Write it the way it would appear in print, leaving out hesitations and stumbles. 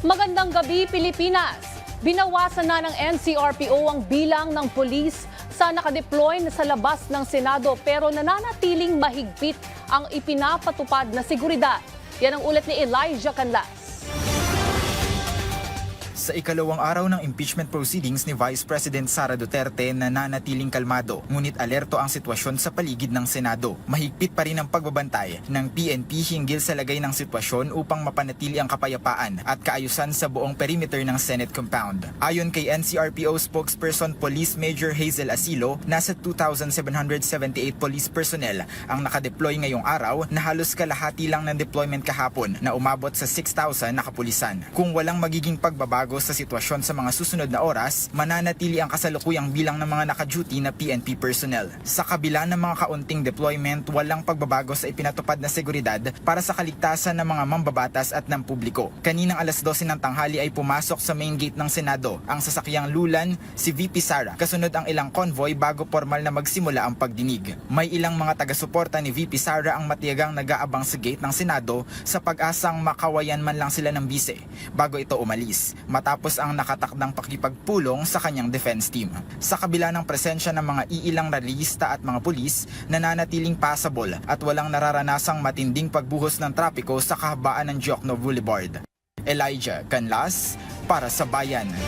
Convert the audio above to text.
Magandang gabi, Pilipinas! Binawasan na ng NCRPO ang bilang ng pulis sa nakadeploy na sa labas ng Senado pero nananatiling mahigpit ang ipinapatupad na seguridad. Yan ang ulat ni Elijah Canlas. Sa ikalawang araw ng impeachment proceedings ni Vice President Sara Duterte, nananatiling kalmado, ngunit alerto ang sitwasyon sa paligid ng Senado. Mahigpit pa rin ang pagbabantay ng PNP hinggil sa lagay ng sitwasyon upang mapanatili ang kapayapaan at kaayusan sa buong perimeter ng Senate compound. Ayon kay NCRPO spokesperson Police Major Hazel Asilo, nasa 2,778 police personnel ang nakadeploy ngayong araw na halos kalahati lang ng deployment kahapon na umabot sa 6,000 na kapulisan. Kung walang magiging pagbabago sa sitwasyon sa mga susunod na oras, mananatili ang kasalukuyang bilang ng mga naka-duty na PNP personnel. Sa kabila ng mga kaunting deployment, walang pagbabago sa ipinatupad na seguridad para sa kaligtasan ng mga mambabatas at ng publiko. Kaninang alas 12 ng tanghali ay pumasok sa main gate ng Senado ang sasakyang lulan si VP Sara, kasunod ang ilang convoy bago formal na magsimula ang pagdinig. May ilang mga taga-suporta ni VP Sara ang matiyagang nag-aabang sa gate ng Senado sa pag-asang makawayan man lang sila ng bise bago ito umalis, matapos ang nakatakdang pakipagpulong sa kanyang defense team. Sa kabila ng presensya ng mga iilang rallyista at mga pulis, nananatiling passable at walang nararanasang matinding pagbuhos ng trapiko sa kahabaan ng Diokno Boulevard. Elijah Canlas para sa Bayan.